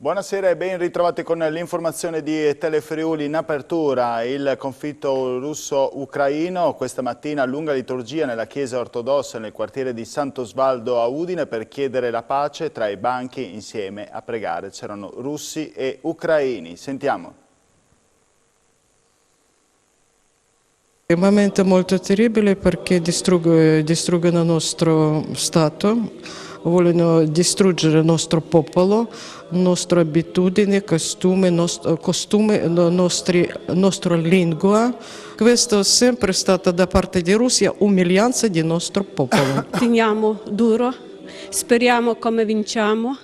Buonasera e ben ritrovati con l'informazione di Telefriuli. In apertura il conflitto russo-ucraino, questa mattina lunga liturgia nella chiesa ortodossa nel quartiere di Sant'Osvaldo a Udine per chiedere la pace tra i banchi insieme a pregare. C'erano russi e ucraini. Sentiamo. È un momento molto terribile perché distruggono il nostro Stato, vogliono distruggere il nostro popolo, le nostre abitudini, costume, la nostra lingua. Questo è sempre stato da parte di Russia umilianza del nostro popolo. Teniamo duro, speriamo come vinciamo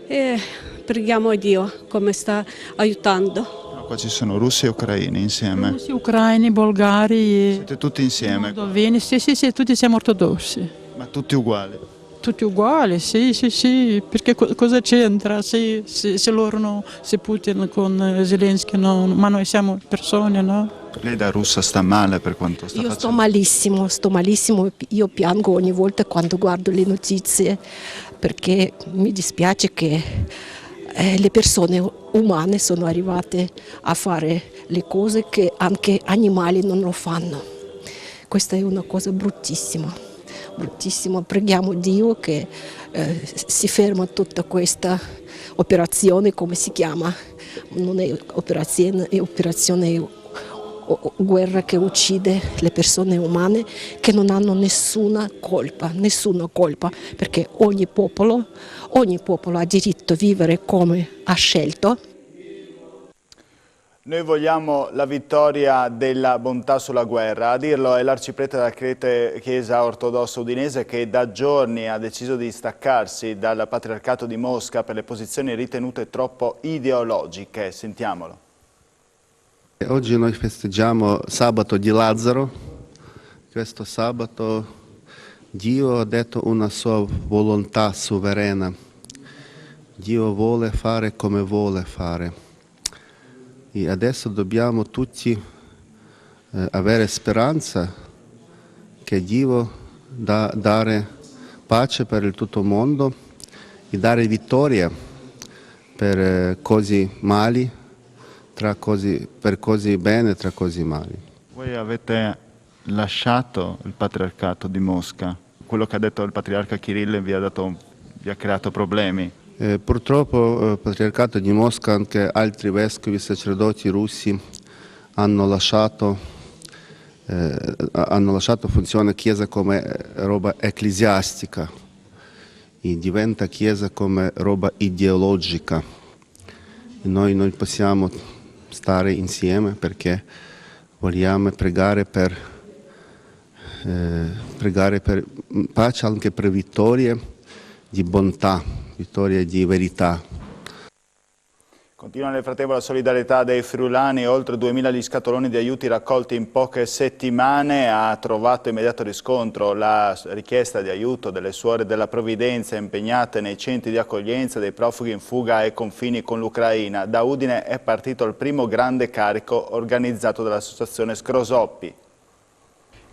e preghiamo Dio come sta aiutando. Qua ci sono russi e ucraini insieme. Russi, ucraini, bulgari. Siete tutti insieme? Moldovini, sì, tutti siamo ortodossi. Ma tutti uguali? Tutti uguali, sì, perché cosa c'entra se loro no, se Putin con Zelensky, no, ma noi siamo persone, no? Lei da russa sta male per quanto sta Io facendo? sto malissimo, io piango ogni volta quando guardo le notizie perché mi dispiace che le persone umane sono arrivate a fare le cose che anche animali non lo fanno. Questa è una cosa bruttissima, bruttissima. Preghiamo Dio che si ferma tutta questa operazione, come si chiama? Non è operazione, è operazione guerra che uccide le persone umane che non hanno nessuna colpa, perché ogni popolo ha diritto a vivere come ha scelto. Noi vogliamo la vittoria della bontà sulla guerra, a dirlo è l'arciprete della Chiesa ortodossa udinese che da giorni ha deciso di staccarsi dal Patriarcato di Mosca per le posizioni ritenute troppo ideologiche. Sentiamolo. Oggi noi festeggiamo sabato di Lazzaro. Questo sabato Dio ha detto una sua volontà sovrana. Dio vuole fare come vuole fare. E adesso dobbiamo tutti avere speranza che Dio dare pace per tutto il mondo e dare vittoria per cose mali, per cose bene, tra cose mali. Voi avete lasciato il Patriarcato di Mosca. Quello che ha detto il Patriarca Kirill vi ha creato problemi. Purtroppo il Patriarcato di Mosca, anche altri vescovi, sacerdoti russi hanno lasciato funzione Chiesa come roba ecclesiastica e diventa Chiesa come roba ideologica. E noi non possiamo stare insieme perché vogliamo pregare per pace, anche per vittorie di bontà, vittoria di verità. Continua nel frattempo la solidarietà dei friulani, oltre 2000 gli scatoloni di aiuti raccolti in poche settimane. Ha trovato immediato riscontro la richiesta di aiuto delle suore della Provvidenza impegnate nei centri di accoglienza dei profughi in fuga ai confini con l'Ucraina. Da Udine è partito il primo grande carico organizzato dall'associazione Scrosoppi.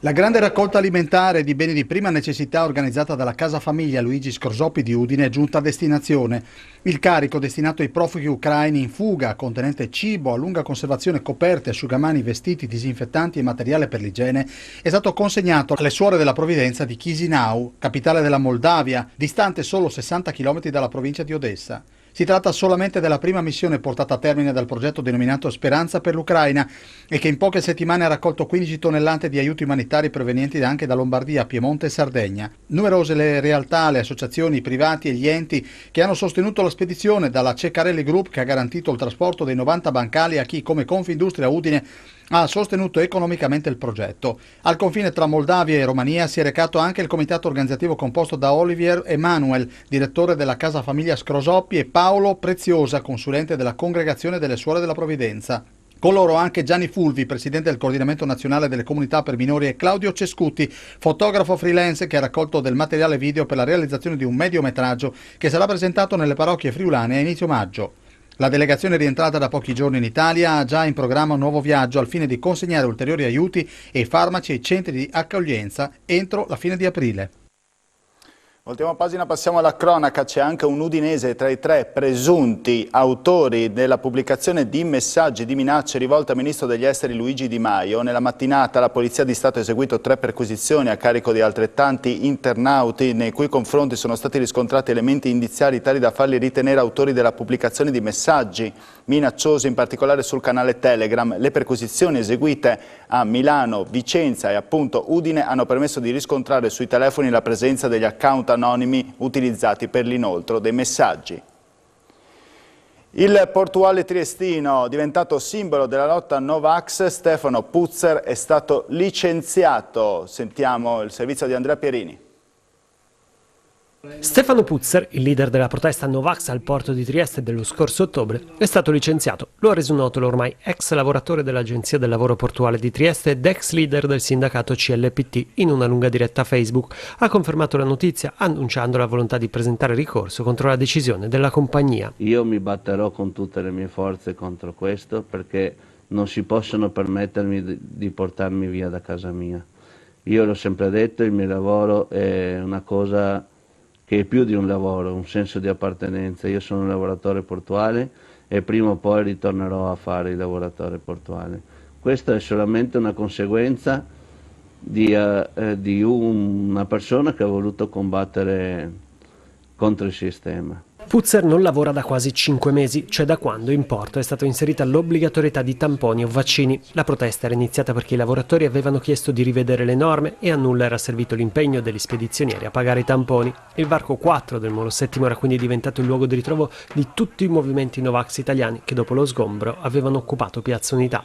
La grande raccolta alimentare di beni di prima necessità organizzata dalla Casa Famiglia Luigi Scrosoppi di Udine è giunta a destinazione. Il carico destinato ai profughi ucraini in fuga, contenente cibo, a lunga conservazione, coperte, asciugamani, vestiti, disinfettanti e materiale per l'igiene, è stato consegnato alle suore della Provvidenza di Chisinau, capitale della Moldavia, distante solo 60 km dalla provincia di Odessa. Si tratta solamente della prima missione portata a termine dal progetto denominato Speranza per l'Ucraina e che in poche settimane ha raccolto 15 tonnellate di aiuti umanitari provenienti anche da Lombardia, Piemonte e Sardegna. Numerose le realtà, le associazioni, i privati e gli enti che hanno sostenuto la spedizione, dalla Ceccarelli Group che ha garantito il trasporto dei 90 bancali a chi come Confindustria Udine ha sostenuto economicamente il progetto. Al confine tra Moldavia e Romania si è recato anche il comitato organizzativo composto da Olivier Emanuel, direttore della Casa Famiglia Scrosoppi, e Paolo Preziosa, consulente della Congregazione delle Suore della Provvidenza. Con loro anche Gianni Fulvi, presidente del Coordinamento Nazionale delle Comunità per Minori, e Claudio Cescuti, fotografo freelance che ha raccolto del materiale video per la realizzazione di un mediometraggio che sarà presentato nelle parrocchie friulane a inizio maggio. La delegazione rientrata da pochi giorni in Italia ha già in programma un nuovo viaggio al fine di consegnare ulteriori aiuti e farmaci ai centri di accoglienza entro la fine di aprile. Ultima pagina, passiamo alla cronaca. C'è anche un udinese tra i 3 presunti autori della pubblicazione di messaggi di minacce rivolte al ministro degli esteri Luigi Di Maio. Nella mattinata la Polizia di Stato ha eseguito 3 perquisizioni a carico di altrettanti internauti, nei cui confronti sono stati riscontrati elementi indiziari tali da farli ritenere autori della pubblicazione di messaggi minacciosi, in particolare sul canale Telegram. Le perquisizioni eseguite a Milano, Vicenza e appunto Udine hanno permesso di riscontrare sui telefoni la presenza degli account anonimi utilizzati per l'inoltro dei messaggi. Il portuale triestino, diventato simbolo della lotta Novax, Stefano Puzzer è stato licenziato. Sentiamo il servizio di Andrea Pierini. Stefano Puzzer, il leader della protesta Novax al porto di Trieste dello scorso ottobre, è stato licenziato. Lo ha reso noto l'ormai ex lavoratore dell'Agenzia del Lavoro Portuale di Trieste ed ex leader del sindacato CLPT in una lunga diretta Facebook. Ha confermato la notizia annunciando la volontà di presentare ricorso contro la decisione della compagnia. Io mi batterò con tutte le mie forze contro questo, perché non si possono permettermi di portarmi via da casa mia. Io l'ho sempre detto, il mio lavoro è una cosa che è più di un lavoro, un senso di appartenenza. Io sono un lavoratore portuale e prima o poi ritornerò a fare il lavoratore portuale. Questa è solamente una conseguenza di una persona che ha voluto combattere contro il sistema. Puzzer non lavora da quasi 5 mesi, cioè da quando in porto è stata inserita l'obbligatorietà di tamponi o vaccini. La protesta era iniziata perché i lavoratori avevano chiesto di rivedere le norme e a nulla era servito l'impegno degli spedizionieri a pagare i tamponi. Il varco 4 del Molo VII era quindi diventato il luogo di ritrovo di tutti i movimenti Novax italiani che dopo lo sgombro avevano occupato Piazza Unità.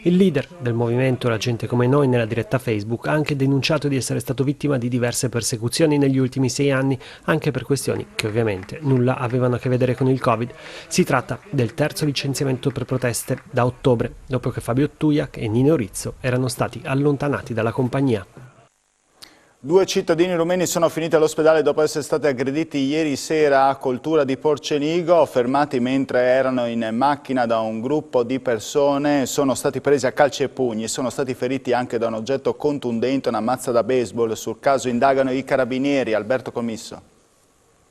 Il leader del movimento, la gente come noi, nella diretta Facebook ha anche denunciato di essere stato vittima di diverse persecuzioni negli ultimi 6 anni, anche per questioni che ovviamente nulla avevano a che vedere con il Covid. Si tratta del terzo licenziamento per proteste da ottobre, dopo che Fabio Tujak e Nino Rizzo erano stati allontanati dalla compagnia. 2 cittadini rumeni sono finiti all'ospedale dopo essere stati aggrediti ieri sera a Coltura di Porcenigo, fermati mentre erano in macchina da un gruppo di persone, sono stati presi a calci e pugni, sono stati feriti anche da un oggetto contundente, una mazza da baseball. Sul caso indagano i carabinieri. Alberto Commisso.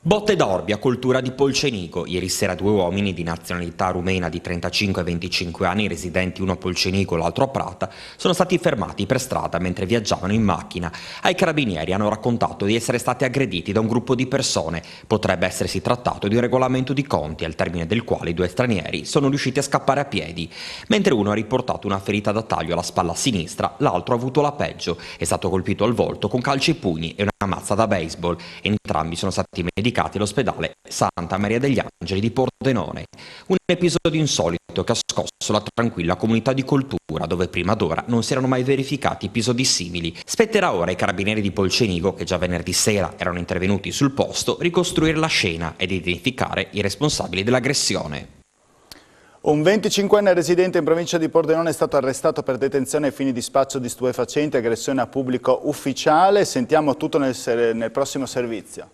Botte d'Orbi a Coltura di Porcenigo. Ieri sera 2 uomini di nazionalità rumena di 35 e 25 anni, residenti uno a Porcenigo e l'altro a Prata, sono stati fermati per strada mentre viaggiavano in macchina. Ai carabinieri hanno raccontato di essere stati aggrediti da un gruppo di persone. Potrebbe essersi trattato di un regolamento di conti, al termine del quale i 2 stranieri sono riusciti a scappare a piedi. Mentre uno ha riportato una ferita da taglio alla spalla sinistra, l'altro ha avuto la peggio. È stato colpito al volto con calci e pugni e una mazza da baseball. Entrambi sono stati medicati all'ospedale Santa Maria degli Angeli di Pordenone. Un episodio insolito che ha scosso la tranquilla comunità di Coltura, dove prima d'ora non si erano mai verificati episodi simili. Spetterà ora ai carabinieri di Porcenigo, che già venerdì sera erano intervenuti sul posto, ricostruire la scena ed identificare i responsabili dell'aggressione. Un 25enne residente in provincia di Pordenone è stato arrestato per detenzione ai fini di spaccio di stupefacenti e aggressione a pubblico ufficiale. Sentiamo tutto nel prossimo servizio.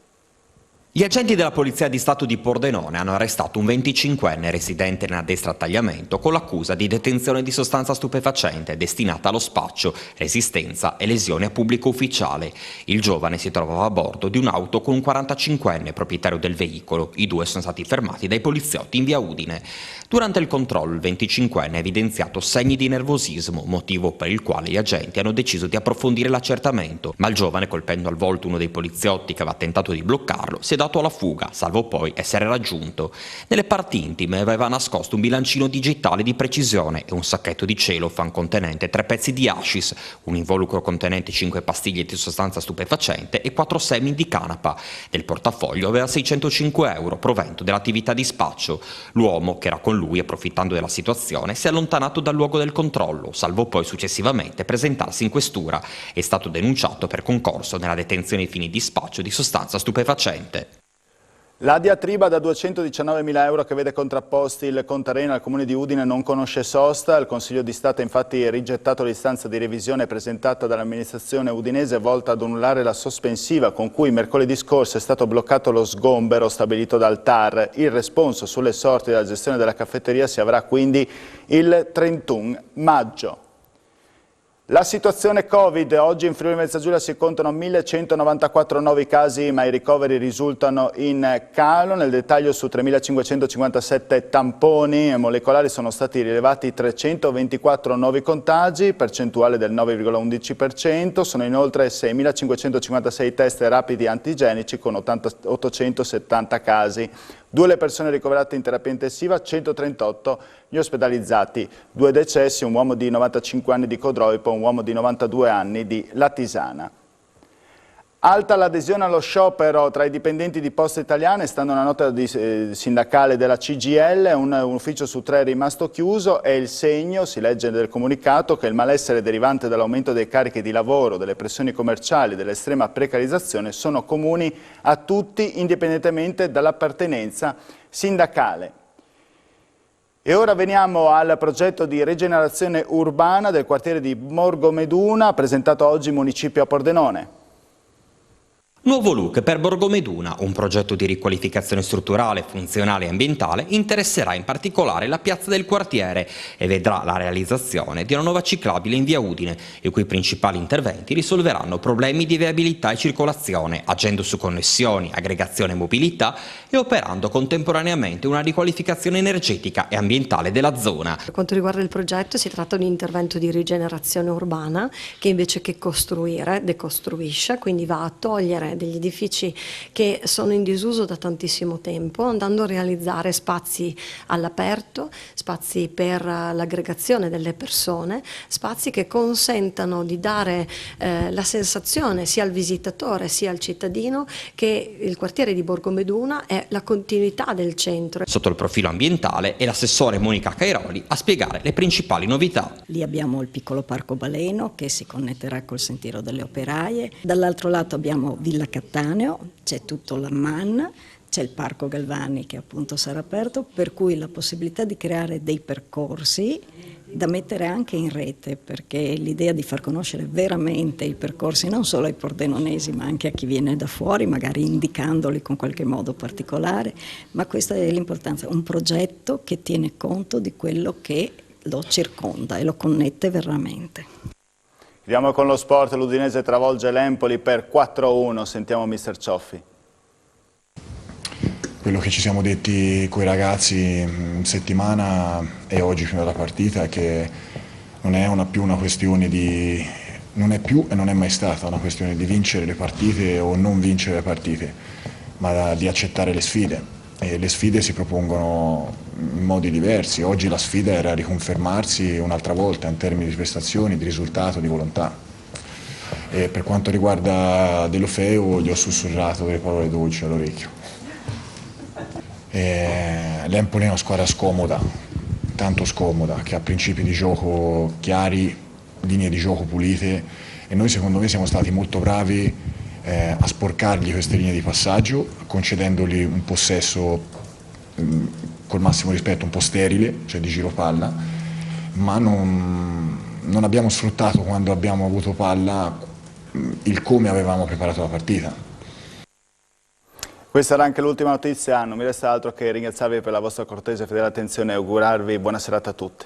Gli agenti della Polizia di Stato di Pordenone hanno arrestato un 25enne residente in addestrattagliamento con l'accusa di detenzione di sostanza stupefacente destinata allo spaccio, resistenza e lesione a pubblico ufficiale. Il giovane si trovava a bordo di un'auto con un 45enne proprietario del veicolo. I 2 sono stati fermati dai poliziotti in via Udine. Durante il controllo il 25enne ha evidenziato segni di nervosismo, motivo per il quale gli agenti hanno deciso di approfondire l'accertamento, ma il giovane, colpendo al volto uno dei poliziotti che aveva tentato di bloccarlo, si è dato alla fuga, salvo poi essere raggiunto. Nelle parti intime aveva nascosto un bilancino digitale di precisione e un sacchetto di cellophane contenente 3 pezzi di hashish, un involucro contenente 5 pastiglie di sostanza stupefacente e 4 semi di canapa. Del portafoglio aveva 605 euro, provento dell'attività di spaccio. L'uomo, che era con lui, approfittando della situazione, si è allontanato dal luogo del controllo, salvo poi successivamente presentarsi in questura. È stato denunciato per concorso nella detenzione ai fini di spaccio di sostanza stupefacente. La diatriba da 219.000 euro che vede contrapposti il Contareno al Comune di Udine non conosce sosta. Il Consiglio di Stato ha infatti rigettato l'istanza di revisione presentata dall'amministrazione udinese volta ad annullare la sospensiva con cui mercoledì scorso è stato bloccato lo sgombero stabilito dal TAR. Il responso sulle sorti della gestione della caffetteria si avrà quindi il 31 maggio. La situazione Covid, oggi in Friuli Venezia Giulia si contano 1194 nuovi casi, ma i ricoveri risultano in calo. Nel dettaglio, su 3557 tamponi molecolari sono stati rilevati 324 nuovi contagi, percentuale del 9,11%. Sono inoltre 6556 test rapidi antigenici con 870 casi. 2 le persone ricoverate in terapia intensiva, 138 gli ospedalizzati. 2 decessi, un uomo di 95 anni di Codroipo, un uomo di 92 anni di Latisana. Alta l'adesione allo sciopero tra i dipendenti di Poste Italiane, stando una nota sindacale della CGIL, un ufficio su 3 è rimasto chiuso. È il segno, si legge nel comunicato, che il malessere derivante dall'aumento dei carichi di lavoro, delle pressioni commerciali e dell'estrema precarizzazione sono comuni a tutti, indipendentemente dall'appartenenza sindacale. E ora veniamo al progetto di rigenerazione urbana del quartiere di Borgomeduna, presentato oggi Municipio a Pordenone. Nuovo look per Borgomeduna, un progetto di riqualificazione strutturale, funzionale e ambientale, interesserà in particolare la piazza del quartiere e vedrà la realizzazione di una nuova ciclabile in via Udine, i cui principali interventi risolveranno problemi di viabilità e circolazione, agendo su connessioni, aggregazione e mobilità e operando contemporaneamente una riqualificazione energetica e ambientale della zona. Per quanto riguarda il progetto, si tratta di un intervento di rigenerazione urbana che invece che costruire, decostruisce, quindi va a togliere degli edifici che sono in disuso da tantissimo tempo, andando a realizzare spazi all'aperto, spazi per l'aggregazione delle persone, spazi che consentano di dare la sensazione sia al visitatore sia al cittadino che il quartiere di Borgomeduna è la continuità del centro. Sotto il profilo ambientale è l'assessore Monica Cairoli a spiegare le principali novità. Lì abbiamo il piccolo parco baleno che si connetterà col sentiero delle operaie, dall'altro lato abbiamo Villa Cattaneo, c'è tutto l'Amman, c'è il Parco Galvani che appunto sarà aperto, per cui la possibilità di creare dei percorsi da mettere anche in rete, perché l'idea di far conoscere veramente i percorsi non solo ai pordenonesi ma anche a chi viene da fuori, magari indicandoli con qualche modo particolare, ma questa è l'importanza, un progetto che tiene conto di quello che lo circonda e lo connette veramente. Andiamo con lo sport, l'Udinese travolge l'Empoli per 4-1, sentiamo mister Cioffi. Quello che ci siamo detti coi ragazzi in settimana e oggi fino alla partita è che non è più una questione di, non è più e non è mai stata una questione di vincere le partite o non vincere le partite, ma di accettare le sfide. E le sfide si propongono in modi diversi. Oggi la sfida era riconfermarsi un'altra volta in termini di prestazioni, di risultato, di volontà. E per quanto riguarda De Lofeu gli ho sussurrato delle parole dolci all'orecchio. L'Empoli è una squadra scomoda, tanto scomoda, che ha principi di gioco chiari, linee di gioco pulite e noi secondo me siamo stati molto bravi a sporcargli queste linee di passaggio, concedendogli un possesso col massimo rispetto un po' sterile, cioè di giro palla, ma non abbiamo sfruttato quando abbiamo avuto palla il come avevamo preparato la partita. Questa era anche l'ultima notizia, non mi resta altro che ringraziarvi per la vostra cortese e fedele attenzione e augurarvi buona serata a tutti.